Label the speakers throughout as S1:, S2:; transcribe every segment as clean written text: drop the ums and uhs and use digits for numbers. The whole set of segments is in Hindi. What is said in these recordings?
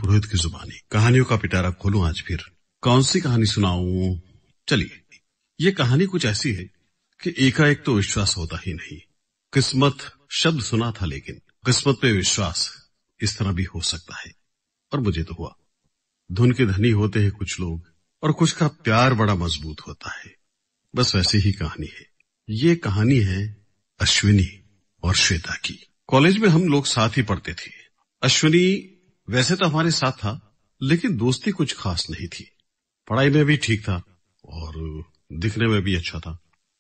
S1: पुरोहित की जुबानी। कहानियों का पिटारा खोलूं आज फिर। कौन सी कहानी सुनाऊं? चलिए, ये कहानी कुछ ऐसी है कि एकाएक तो विश्वास होता ही नहीं। किस्मत शब्द सुना था, लेकिन किस्मत पे विश्वास इस तरह भी हो सकता है, और मुझे तो हुआ। धुन के धनी होते हैं कुछ लोग, और कुछ का प्यार बड़ा मजबूत होता है। बस वैसी ही कहानी है। ये कहानी है अश्विनी और श्वेता की। कॉलेज में हम लोग साथ ही पढ़ते थे। अश्विनी वैसे तो हमारे साथ था, लेकिन दोस्ती कुछ खास नहीं थी। पढ़ाई में भी ठीक था और दिखने में भी अच्छा था।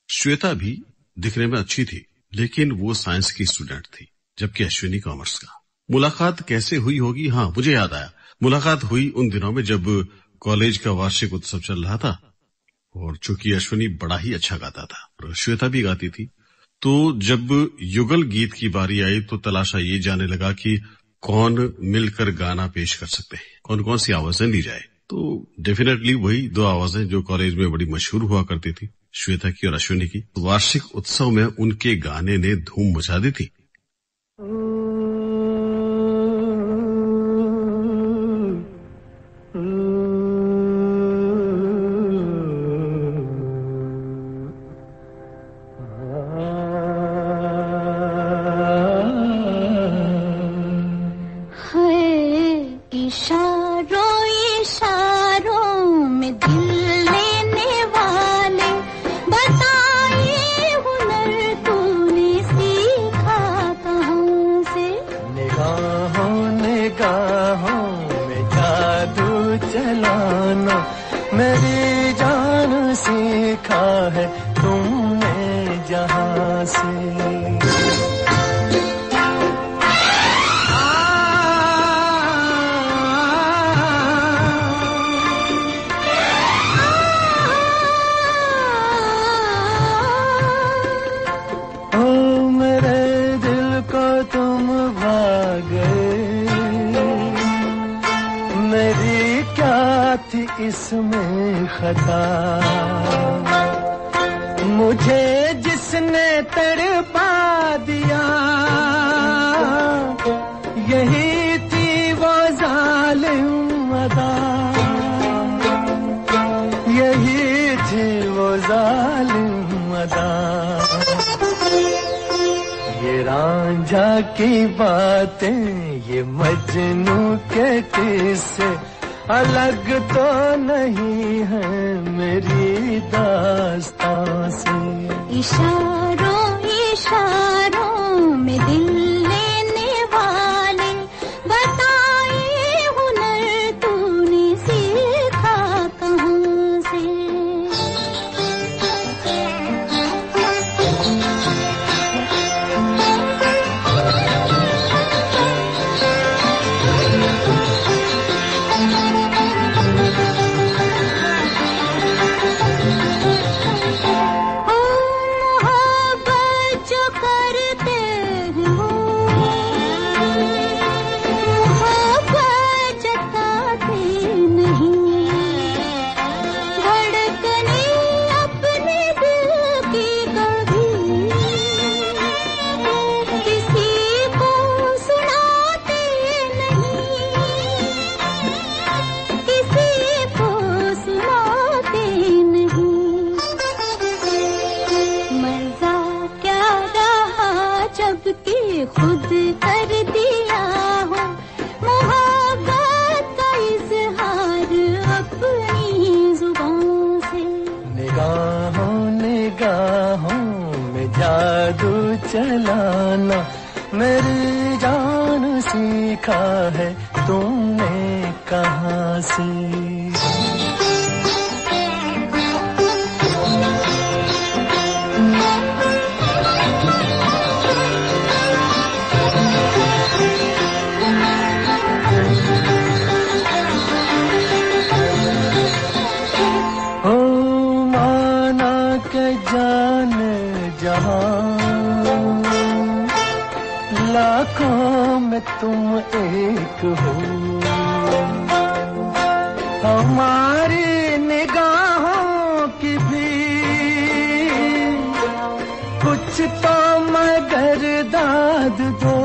S1: श्वेता भी दिखने में अच्छी थी, लेकिन वो साइंस की स्टूडेंट थी, जबकि अश्विनी कॉमर्स का। मुलाकात कैसे हुई होगी? हाँ, मुझे याद आया। मुलाकात हुई उन दिनों में जब कॉलेज का वार्षिक उत्सव चल रहा था, और चूंकि अश्विनी बड़ा ही अच्छा गाता था और श्वेता भी गाती थी, तो जब युगल गीत की बारी आई तो तलाशा ये जाने लगा कि कौन मिलकर गाना पेश कर सकते हैं, कौन कौन सी आवाजें ली जाए। तो डेफिनेटली वही दो आवाजें जो कॉलेज में बड़ी मशहूर हुआ करती थी, श्वेता की और अश्विनी की। वार्षिक उत्सव में उनके गाने ने धूम मचा दी थी।
S2: इसमें खता मुझे जिसने तड़पा दिया, यही थी वो जालिम अदा, यही थी वो जालिम अदा। ये रांझा की बातें, ये मजनू के किस्से अलग तो नहीं है मेरी दास्तां से।
S3: इशारों इशारों में दिल लेने वाले, बताए हुनर तूने सीखा कहाँ से। खुद कर दिया हो मोहब्बत का इज़हार अपनी जुबान से।
S2: निगाहों निगाहों में जादू चलाना मेरी जान सीखा है तुमने कहाँ से। लाखों में तुम एक हो, हमारी निगाहों की भी कुछ तो मगर दाद दो,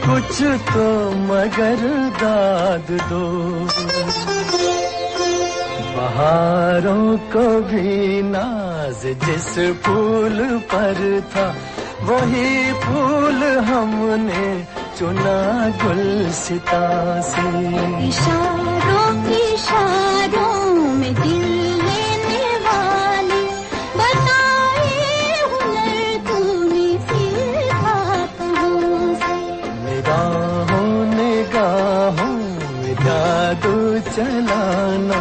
S2: कुछ कुछ तो मगर दाद दो। बहारों को भी नाज जिस फूल पर था, वही फूल हमने चुना गुलसिता से।
S3: इशारों इशारों में दिल लेने वाले, बताए हुनर तूने सीखा कहाँ से।
S2: निगाहों निगाहों में जादू चलाना,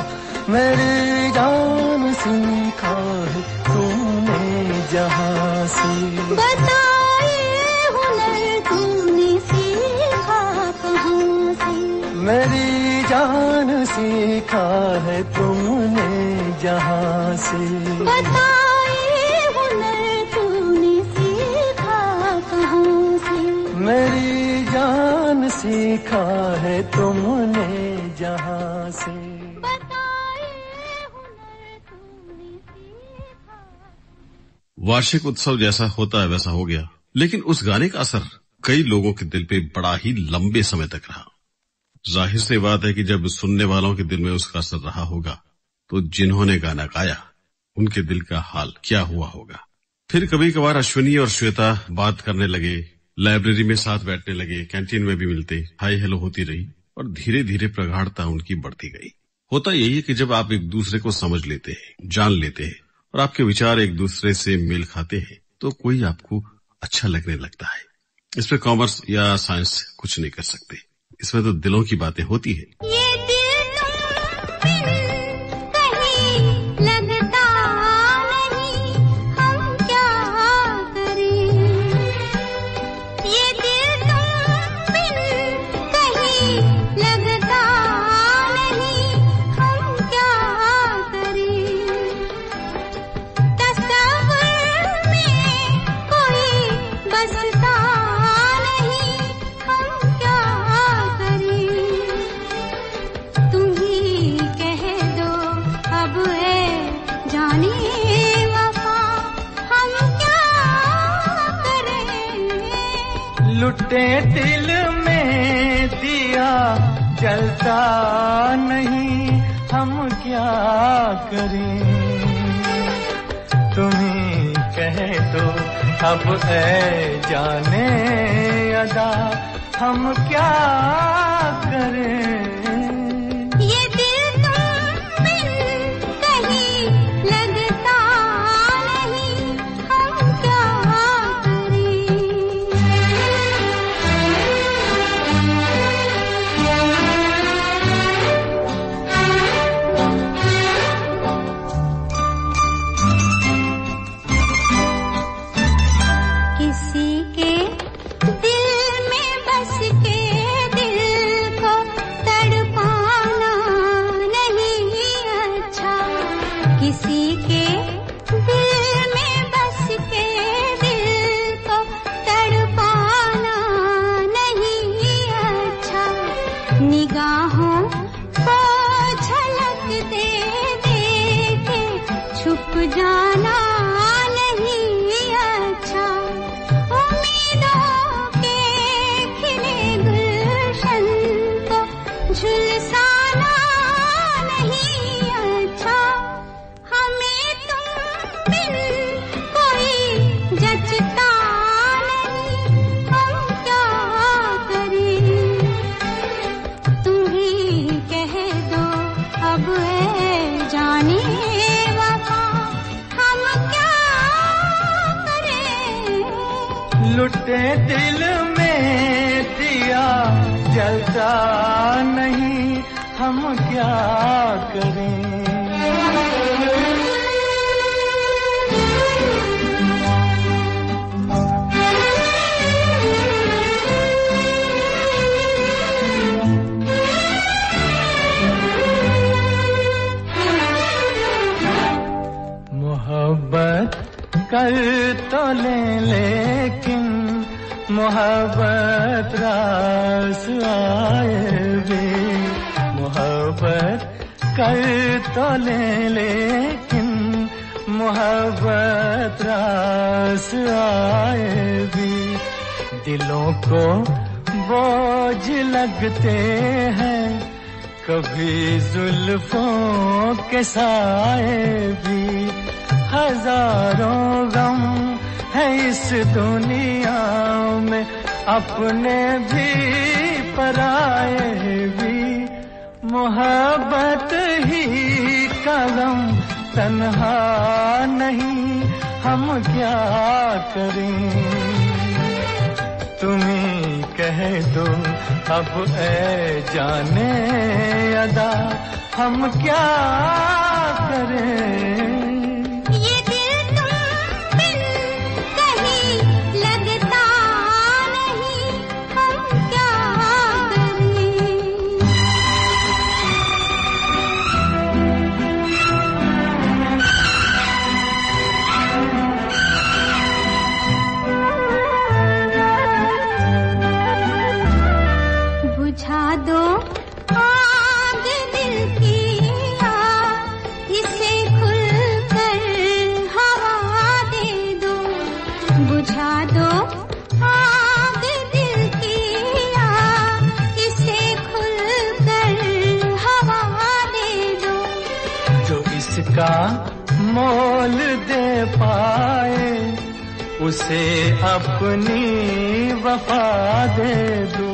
S2: मेरी जान सीखा है तूने जहाँ से।
S3: बताए हुनर तूने सीखा कहाँ से।
S2: मेरी जान सीखा है तुमने जहाँ से।
S3: बताए हुनर तूने सीखा कहाँ से।
S2: मेरी जान सीखा है तुमने जहाँ से।
S1: वार्षिक उत्सव जैसा होता है वैसा हो गया, लेकिन उस गाने का असर कई लोगों के दिल पे बड़ा ही लंबे समय तक रहा। जाहिर सी बात है कि जब सुनने वालों के दिल में उसका असर रहा होगा, तो जिन्होंने गाना गाया उनके दिल का हाल क्या हुआ होगा। फिर कभी कभार अश्विनी और श्वेता बात करने लगे, लाइब्रेरी में साथ बैठने लगे, कैंटीन में भी मिलते, हाय हेलो होती रही और धीरे धीरे प्रगाढ़ता उनकी बढ़ती गई। होता यही है कि जब आप एक दूसरे को समझ लेते हैं, जान लेते हैं और आपके विचार एक दूसरे से मेल खाते हैं, तो कोई आपको अच्छा लगने लगता है। इसमें कॉमर्स या साइंस कुछ नहीं कर सकते, इसमें तो दिलों की बातें होती है।
S3: ये दिल तुम बिन कहीं लगता नहीं, हम क्या करें। ये दिल तुम बिन कहीं लगता नहीं, हम क्या करें। तस्वीर में कोई बसता नहीं, हम क्या करें। तुम ही कह दो अब है जाने वफा, हम क्या करें।
S2: लुटे दिल में दिया जलता नहीं, हम क्या करें। तुम्ही कह दो अब है जाने अदा, हम क्या करें।
S3: ये दिल तुम बिन कहीं लगता नहीं, हम क्या करें। किसी के दिल में बस के दिल को तड़पाना नहीं अच्छा। किसी के दिल में बस के दिल को तड़पाना नहीं अच्छा। निगाहों को झलक दे दे के छुप जाना नहीं अच्छा। उम्मीदों के खिले गुलशन को झुलसाना नहीं अच्छा। हमें तुम बिन कोई जचता नहीं, हम क्या करें। तुम ही कह दो अब है जाने वफा, हम क्या करें।
S2: लुटे दिल में दिया जलता नहीं, हम क्या करें। मोहब्बत कर तो ले लेकिन मोहब्बत रास आए भी। मोहब्बत कर तो ले लेकिन मोहब्बत रास आए भी। दिलों को बोझ लगते हैं, कभी जुल्फों के साए भी। हजारों गम है इस दुनिया में, अपने भी पराए भी। मोहब्बत ही का गम तन्हा नहीं, हम क्या करें। तुम्ही कह दो अब ऐ जाने अदा, हम क्या करें।
S3: ये दिल तुम बिन कहीं लगता नहीं, हम क्या करें। बुझा दो आग दिल की, इसे खुलकर हवा दे दो। बुझा दो आग दिल की, इसे खुलकर हवा दे दो।
S2: जो इसका मोल दे पाए, उसे अपनी वफा दे दो।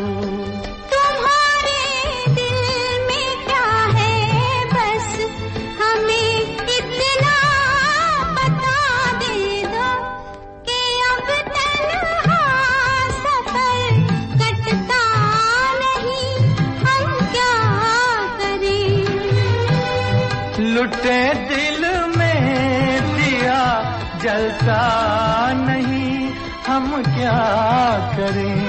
S2: लुटे दिल में दिया जलता नहीं, हम क्या करें।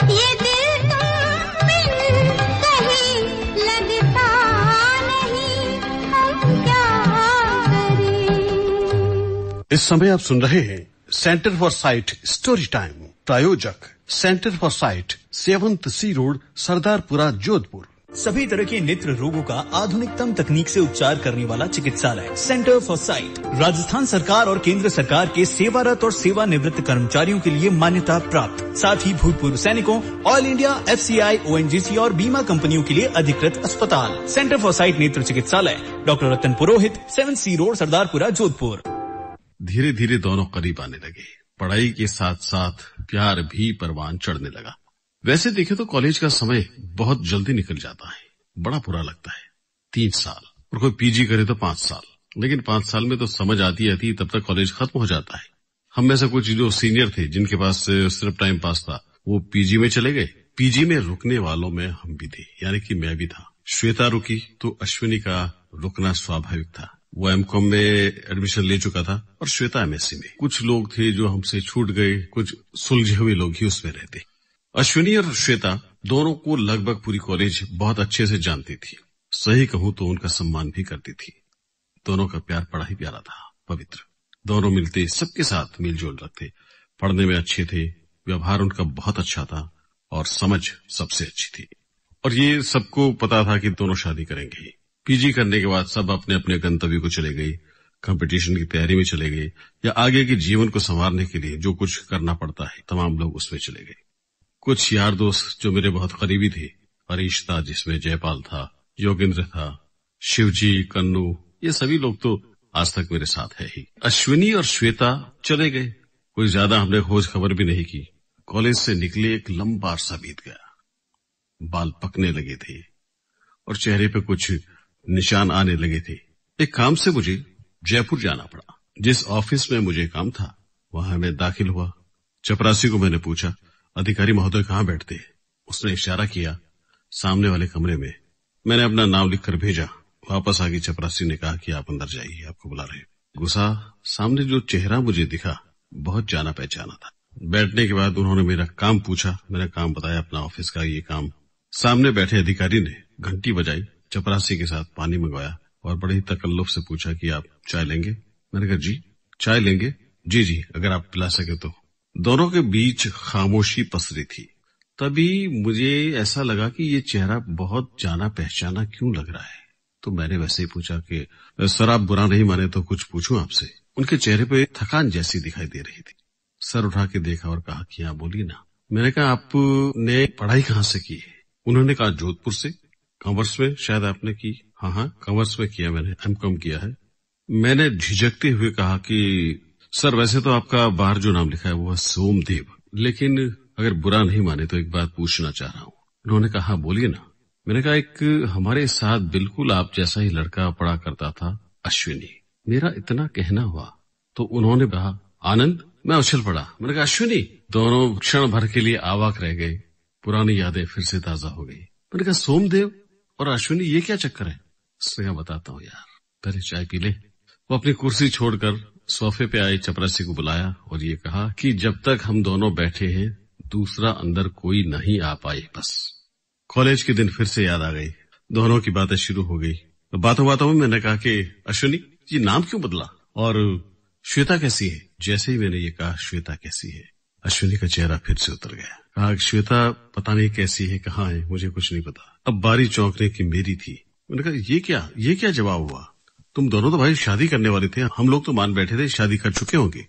S3: ये दिल तुम बिन कहीं लगता नहीं, हम क्या करें।
S1: इस समय आप सुन रहे हैं centre for site story time. प्रायोजक centre for site, 7th C road, Sardarpura, Jodhpur.
S4: सभी तरह के नेत्र रोगों का आधुनिकतम तकनीक से उपचार करने वाला चिकित्सालय सेंटर फॉर साइट राजस्थान सरकार और केंद्र सरकार के सेवारत और सेवानिवृत्त कर्मचारियों के लिए मान्यता प्राप्त, साथ ही भूतपूर्व सैनिकों, ऑल इंडिया, FCI, ONGC और बीमा कंपनियों के लिए अधिकृत अस्पताल। सेंटर फॉर साइट नेत्र चिकित्सालय, डॉक्टर रतन पुरोहित, 7th C road, Sardarpura, Jodhpur.
S1: धीरे धीरे दोनों करीब आने लगे। पढ़ाई के साथ साथ प्यार भी परवान चढ़ने लगा। वैसे देखे तो कॉलेज का समय बहुत जल्दी निकल जाता है, बड़ा बुरा लगता है। 3 साल, और कोई PG करे तो 5 साल, लेकिन 5 साल में तो समझ आती तब तक कॉलेज खत्म हो जाता है। हम में से कुछ जो सीनियर थे, जिनके पास सिर्फ टाइम पास था, वो PG में चले गए। PG में रुकने वालों में हम भी थे, यानी कि मैं भी था। श्वेता रुकी तो अश्विनी का रुकना स्वाभाविक था। वो M.Com में एडमिशन ले चुका था और श्वेता MSc में। कुछ लोग थे जो हमसे छूट गए, कुछ सुलझे हुए लोग ही उसमें रहते। अश्विनी और श्वेता दोनों को लगभग पूरी कॉलेज बहुत अच्छे से जानती थी। सही कहूं तो उनका सम्मान भी करती थी। दोनों का प्यार बड़ा ही प्यारा था, पवित्र। दोनों मिलते सबके साथ मिलजुल रखते, पढ़ने में अच्छे थे, व्यवहार उनका बहुत अच्छा था और समझ सबसे अच्छी थी। और ये सबको पता था कि दोनों शादी करेंगे। PG करने के बाद सब अपने अपने गंतव्य को चले गए, कंपटीशन की तैयारी में चले गए, या आगे के जीवन को संवारने के लिए जो कुछ करना पड़ता है, तमाम लोग उसमें चले गए। कुछ यार दोस्त जो मेरे बहुत करीबी थे, हरीश था, जिसमें जयपाल था, योगेंद्र था, शिवजी, कन्नू, ये सभी लोग तो आज तक मेरे साथ है ही। अश्विनी और श्वेता चले गए, कोई ज्यादा हमने खोज खबर भी नहीं की। कॉलेज से निकले एक लंबा अरसा बीत गया। बाल पकने लगे थे और चेहरे पे कुछ निशान आने लगे थे। एक काम से मुझे जयपुर जाना पड़ा। जिस ऑफिस में मुझे काम था वहां मैं दाखिल हुआ। चपरासी को मैंने पूछा, अधिकारी महोदय कहाँ बैठते हैं? उसने इशारा किया, सामने वाले कमरे में। मैंने अपना नाम लिखकर भेजा। वापस आके चपरासी ने कहा कि आप अंदर जाइए, आपको बुला रहे हैं। गुस्सा, सामने जो चेहरा मुझे दिखा बहुत जाना पहचाना था। बैठने के बाद उन्होंने मेरा काम पूछा। मैंने काम बताया, अपना ऑफिस का ये काम। सामने बैठे अधिकारी ने घंटी बजाई, चपरासी के साथ पानी मंगवाया और बड़े ही तकल्लुफ से पूछा कि आप चाय लेंगे? मैंने कहा जी, चाय लेंगे। जी, अगर आप पिला सके तो। दोनों के बीच खामोशी पसरी थी। तभी मुझे ऐसा लगा कि ये चेहरा बहुत जाना पहचाना क्यों लग रहा है। तो मैंने वैसे ही पूछा कि सर आप बुरा नहीं माने तो कुछ पूछूं आपसे। उनके चेहरे पे थकान जैसी दिखाई दे रही थी। सर उठा के देखा और कहा कि हाँ बोलिए ना। मैंने कहा आपने पढ़ाई कहाँ से की है? उन्होंने कहा जोधपुर से। कॉमर्स में शायद आपने की? हाँ, कॉमर्स में किया मैंने, एमकॉम किया है। मैंने झिझकते हुए कहा कि सर वैसे तो आपका बाहर जो नाम लिखा है वो है सोमदेव, लेकिन अगर बुरा नहीं माने तो एक बात पूछना चाह रहा हूँ। उन्होंने कहा हाँ बोलिए ना। मैंने कहा एक हमारे साथ बिल्कुल आप जैसा ही लड़का पढ़ा करता था, अश्विनी। मेरा इतना कहना हुआ तो उन्होंने कहा आनंद। मैं उछल पड़ा। मैंने कहा अश्विनी। दोनों क्षण भर के लिए आवाक रह गए। पुरानी यादें फिर से ताजा हो गई। मैंने कहा सोमदेव और अश्विनी ये क्या चक्कर है? उसने कहा बताता हूँ यार, पहले चाय पी ले। वो अपनी कुर्सी छोड़कर सोफे पे आए चपरासी को बुलाया और ये कहा कि जब तक हम दोनों बैठे हैं दूसरा अंदर कोई नहीं आ पाए। बस कॉलेज के दिन फिर से याद आ गई। दोनों की बातें शुरू हो गई। बातों बातों में मैंने कहा कि अश्विनी ये नाम क्यों बदला और श्वेता कैसी है? जैसे ही मैंने ये कहा श्वेता कैसी है, अश्विनी का चेहरा फिर से उतर गया। कहा श्वेता पता नहीं कैसी है, कहाँ है, मुझे कुछ नहीं पता। अब बारी चौंकने की मेरी थी। मैंने कहा ये क्या जवाब हुआ? तुम दोनों तो भाई शादी करने वाले थे, हम लोग तो मान बैठे थे शादी कर चुके होंगे।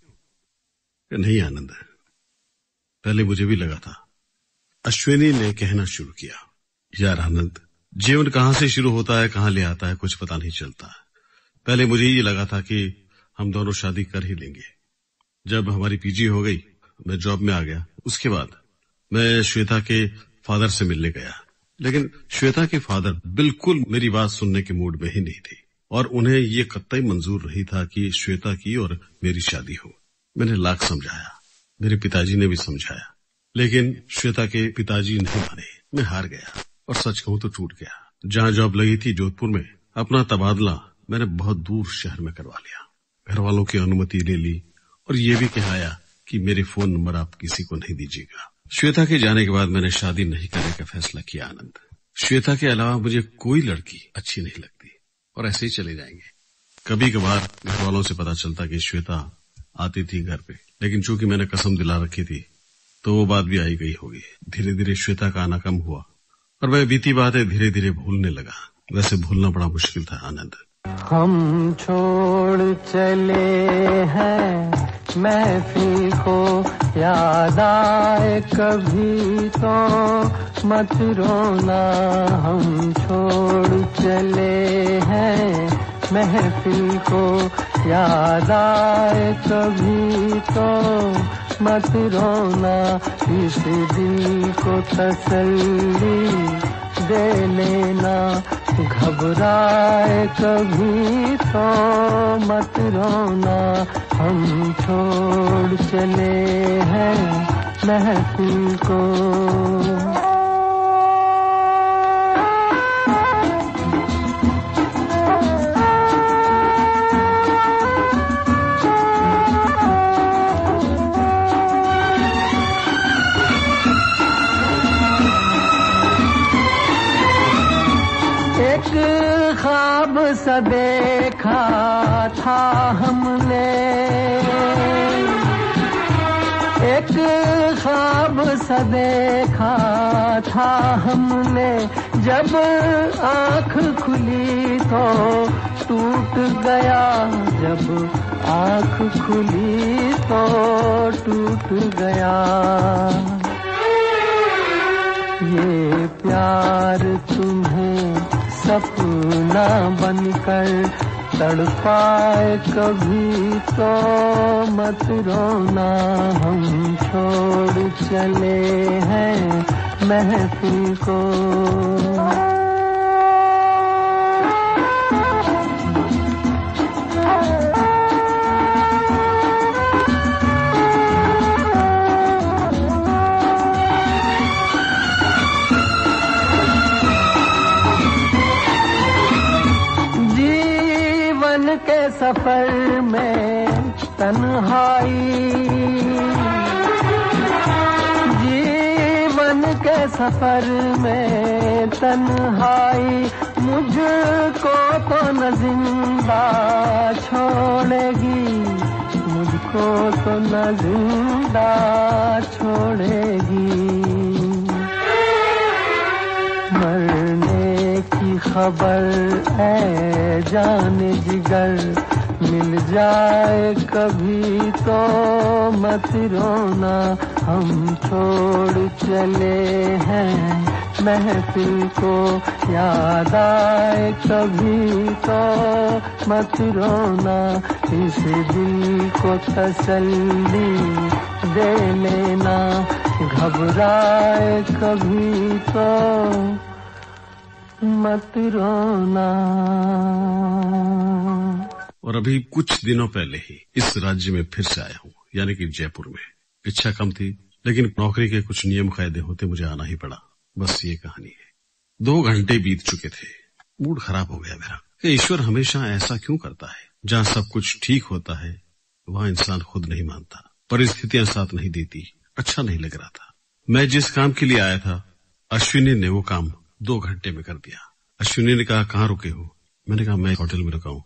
S1: नहीं आनंद, पहले मुझे भी लगा था। अश्विनी ने कहना शुरू किया, यार आनंद, जीवन कहाँ से शुरू होता है कहाँ ले आता है कुछ पता नहीं चलता। पहले मुझे ये लगा था कि हम दोनों शादी कर ही लेंगे। जब हमारी पीजी हो गई मैं जॉब में आ गया। उसके बाद मैं श्वेता के फादर से मिलने गया, लेकिन श्वेता के फादर बिल्कुल मेरी बात सुनने के मूड में ही नहीं थे और उन्हें ये कतई मंजूर नहीं था कि श्वेता की और मेरी शादी हो। मैंने लाख समझाया, मेरे पिताजी ने भी समझाया, लेकिन श्वेता के पिताजी नहीं माने। मैं हार गया और सच कहूं तो टूट गया। जहां जॉब लगी थी जोधपुर में, अपना तबादला मैंने बहुत दूर शहर में करवा लिया। घर वालों की अनुमति ले ली और ये भी कहाया कि मेरे फोन नंबर आप किसी को नहीं दीजिएगा। श्वेता के जाने के बाद मैंने शादी नहीं करने का फैसला किया आनंद। श्वेता के अलावा मुझे कोई लड़की अच्छी नहीं लगती और ऐसे ही चले जाएंगे। कभी कभार घर वालों से पता चलता कि श्वेता आती थी घर पे, लेकिन चूंकि मैंने कसम दिला रखी थी तो वो बात भी आई गई होगी। धीरे धीरे श्वेता का आना कम हुआ और मैं बीती बातें धीरे धीरे भूलने लगा। वैसे भूलना बड़ा मुश्किल था आनंद।
S2: हम छोड़ चले हैं महफिल को, याद आए कभी तो मत रोना। हम छोड़ चले हैं महफिल को, याद आए कभी तो मत रोना। इस दिल को तसल्ली दे लेना, घबराए कभी तो मत रोना। हम छोड़ चले हैं महफिल को। ख्वाब सा देखा था हमने, एक ख्वाब सा देखा था हमने। जब आँख खुली तो टूट गया, जब आँख खुली तो टूट गया। ये प्यार तुम्हें सपना बनकर तड़पाए कभी तो मत रोना। हम छोड़ चले हैं महफिल को। के सफर में तन्हाई, जीवन के सफर में तन्हाई। मुझको तो न जिंदा छोड़ेगी, मुझको तो न जिंदा छोड़ेगी। मरने की खबर है जान जिगर मिल जाए कभी तो मत रोना, हम छोड़ चले हैं महफिल को, याद आए कभी तो मत रोना, इस दिल को तसल्ली दे लेना, घबराए कभी तो मत रोना।
S1: और अभी कुछ दिनों पहले ही इस राज्य में फिर से आया हूँ, यानी कि जयपुर में। इच्छा कम थी, लेकिन नौकरी के कुछ नियम कायदे होते मुझे आना ही पड़ा। बस ये कहानी है। 2 घंटे बीत चुके थे, मूड खराब हो गया मेरा कि ईश्वर हमेशा ऐसा क्यों करता है। जहाँ सब कुछ ठीक होता है वहाँ इंसान खुद नहीं मानता, परिस्थितियां साथ नहीं देती, अच्छा नहीं लग रहा था। मैं जिस काम के लिए आया था, अश्विनी ने वो काम 2 घंटे में कर दिया। अश्विनी ने कहा, कहाँ रुके हो? मैंने कहा, मैं होटल में रुका हूँ।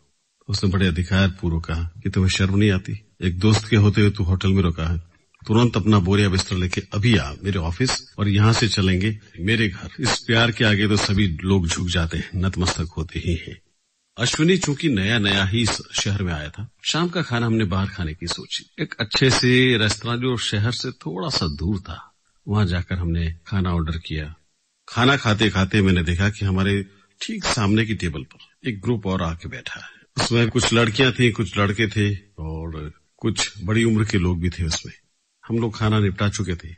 S1: उसने बड़े अधिकार पूर्वक कहा कि तुम्हें शर्म नहीं आती? एक दोस्त के होते हुए तू होटल में रुका है। तुरंत अपना बोरिया बिस्तर लेके अभी आ मेरे ऑफिस, और यहाँ से चलेंगे मेरे घर। इस प्यार के आगे तो सभी लोग झुक जाते हैं, नतमस्तक होते ही हैं। अश्विनी चूंकि नया नया ही इस शहर में आया था, शाम का खाना हमने बाहर खाने की सोची। एक अच्छे से रेस्टोरेंट जो शहर से थोड़ा सा दूर था, वहां जाकर हमने खाना ऑर्डर किया। खाना खाते खाते मैंने देखा कि हमारे ठीक सामने की टेबल पर एक ग्रुप और आके बैठा है। उसमें कुछ लड़कियां थी, कुछ लड़के थे और कुछ बड़ी उम्र के लोग भी थे उसमें। हम लोग खाना निपटा चुके थे,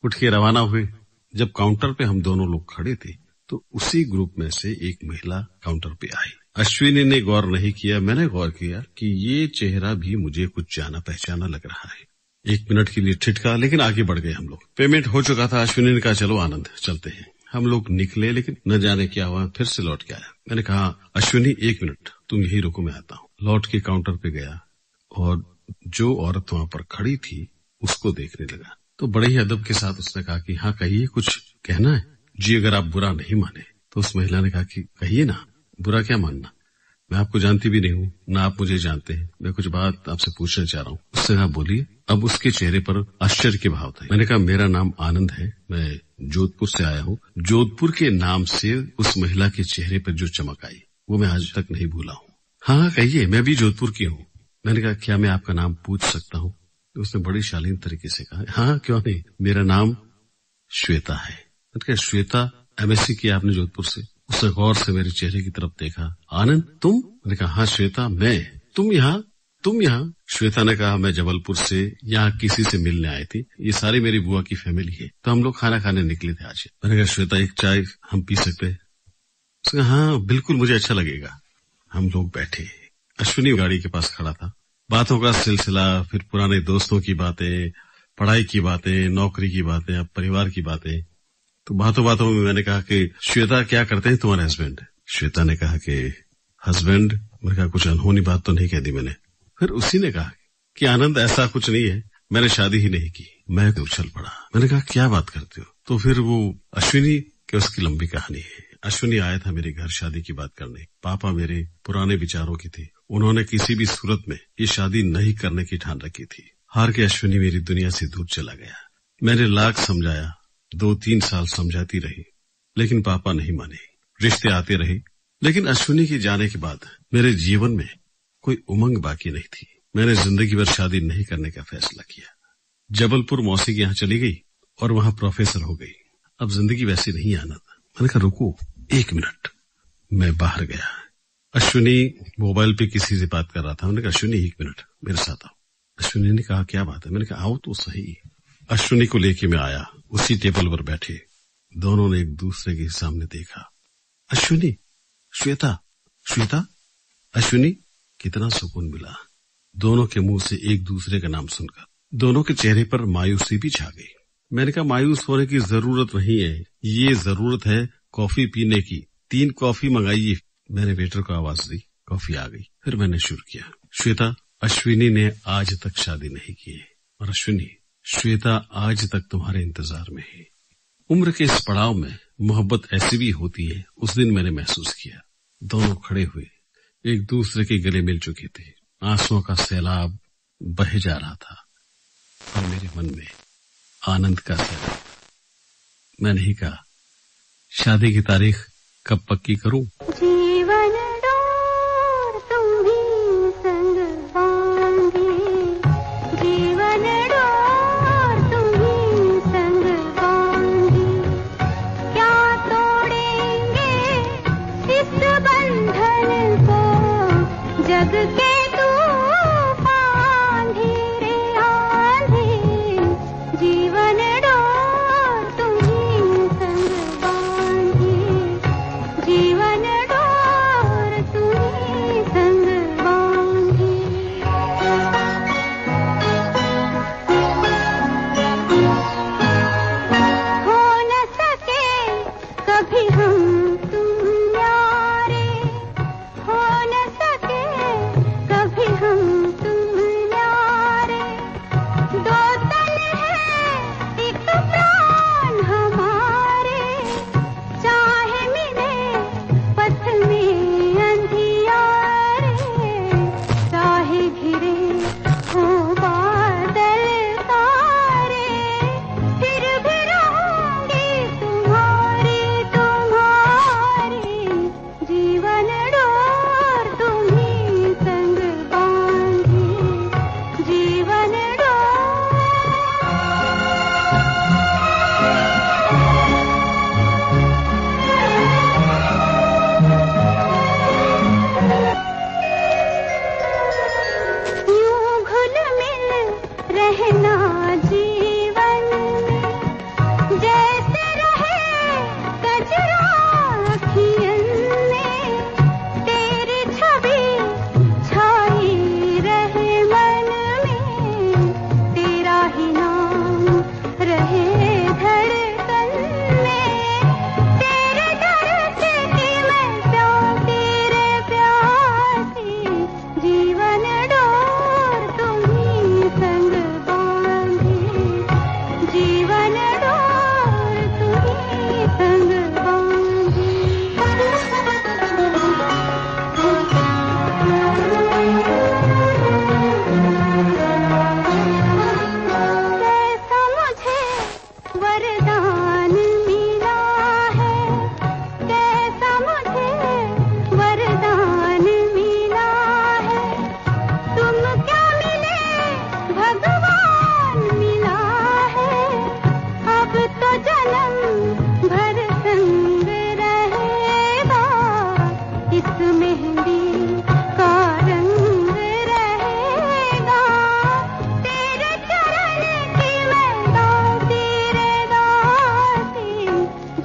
S1: उठ के रवाना हुए। जब काउंटर पे हम दोनों लोग खड़े थे तो उसी ग्रुप में से एक महिला काउंटर पे आई। अश्विनी ने गौर नहीं किया, मैंने गौर किया कि ये चेहरा भी मुझे कुछ जाना पहचाना लग रहा है। 1 मिनट के लिए ठिठका, लेकिन आगे बढ़ गए हम लोग। पेमेंट हो चुका था। अश्विनी ने कहा, चलो आनंद चलते हैं। हम लोग निकले, लेकिन न जाने क्या हुआ, फिर से लौट के आया। मैंने कहा, अश्विनी 1 मिनट तुम यही रुको, मैं आता हूँ। लौट के काउंटर पे गया और जो औरत वहां पर खड़ी थी उसको देखने लगा। तो बड़े ही अदब के साथ उसने कहा कि हाँ कहिए, कुछ कहना है? जी अगर आप बुरा नहीं माने। तो उस महिला ने कहा कि कहिए ना, बुरा क्या मानना, मैं आपको जानती भी नहीं हूँ, ना आप मुझे जानते हैं, मैं कुछ बात आपसे पूछना चाह रहा हूँ। उससे कहा, बोलिए। अब उसके चेहरे पर आश्चर्य के भाव थे। मैंने कहा, मेरा नाम आनंद है, मैं जोधपुर से आया हूँ। जोधपुर के नाम से उस महिला के चेहरे पर जो चमक आई वो मैं आज तक नहीं भूला हूँ। हाँ कहिए, मैं भी जोधपुर की हूँ। मैंने कहा, क्या मैं आपका नाम पूछ सकता हूँ? तो उसने बड़ी शालीन तरीके से कहा, हाँ क्यों नहीं, मेरा नाम श्वेता है। मैंने कहा, श्वेता, एमएससी किया आपने जोधपुर से? उसने गौर से मेरे चेहरे की तरफ देखा। आनंद तुम? मैंने कहा, हाँ श्वेता मैं। तुम यहाँ? श्वेता ने कहा, मैं जबलपुर से यहाँ किसी से मिलने आई थी, ये सारी मेरी बुआ की फैमिली है, तो हम लोग खाना खाने निकले थे आज। मैंने कहा, श्वेता एक चाय हम पी सकते हैं? उसने कहा, हाँ बिल्कुल, मुझे अच्छा लगेगा। हम लोग बैठे। अश्विनी गाड़ी के पास खड़ा था। बातों का सिलसिला, फिर पुराने दोस्तों की बातें, पढ़ाई की बातें, नौकरी की बातें, अब परिवार की बातें। तो बातों बातों में मैंने कहा कि श्वेता क्या करते हैं तुम्हारे हस्बैंड? श्वेता ने कहा कि हस्बैंड? मैंने कहा, कुछ अनहोनी बात तो नहीं कह दी मैंने? फिर उसी ने कहा कि आनंद ऐसा कुछ नहीं है, मैंने शादी ही नहीं की। मैं उछल पड़ा। मैंने कहा, क्या बात करते हो? तो फिर वो अश्विनी की उसकी लंबी कहानी है। अश्विनी आया था मेरे घर शादी की बात करने। पापा मेरे पुराने विचारों की थे, उन्होंने किसी भी सूरत में ये शादी नहीं करने की ठान रखी थी। हार के अश्विनी मेरी दुनिया से दूर चला गया। मैंने लाख समझाया, 2-3 साल समझाती रही, लेकिन पापा नहीं माने। रिश्ते आते रहे, लेकिन अश्विनी के जाने के बाद मेरे जीवन में कोई उमंग बाकी नहीं थी। मैंने जिंदगी भर शादी नहीं करने का फैसला किया। जबलपुर मौसी के यहाँ चली गई और वहां प्रोफेसर हो गई। अब जिंदगी वैसी नहीं आनंद। मैंने कहा, रुको 1 मिनट। मैं बाहर गया। अश्विनी मोबाइल पे किसी से बात कर रहा था। मैंने कहा, अश्विनी 1 मिनट मेरे साथ आओ। अश्विनी ने कहा, क्या बात है? मैंने कहा, आओ तो सही। अश्विनी को लेके मैं आया। उसी टेबल पर बैठे दोनों ने एक दूसरे के सामने देखा। अश्विनी, श्वेता, श्वेता, अश्विनी। कितना सुकून मिला दोनों के मुंह से एक दूसरे का नाम सुनकर। दोनों के चेहरे पर मायूसी भी छा गई। मैंने कहा, मायूस होने की जरूरत नहीं है, ये जरूरत है कॉफी पीने की। 3 कॉफी मंगाइए। मैंने वेटर को आवाज दी, कॉफी आ गई। फिर मैंने शुरू किया, श्वेता, अश्विनी ने आज तक शादी नहीं की है, और अश्विनी, श्वेता आज तक तुम्हारे इंतजार में है। उम्र के इस पड़ाव में मोहब्बत ऐसी भी होती है, उस दिन मैंने महसूस किया। दोनों खड़े हुए एक दूसरे के गले मिल चुके थे। आंसुओं का सैलाब बह जा रहा था और मेरे मन में आनंद का सैलाब। मैंने ही कहा, शादी की तारीख कब पक्की करूं?
S3: जीवन डोर तुम भी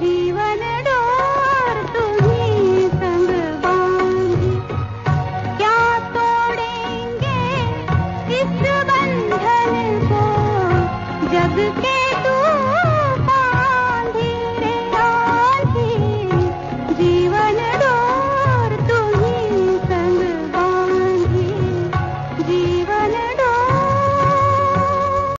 S3: जीवन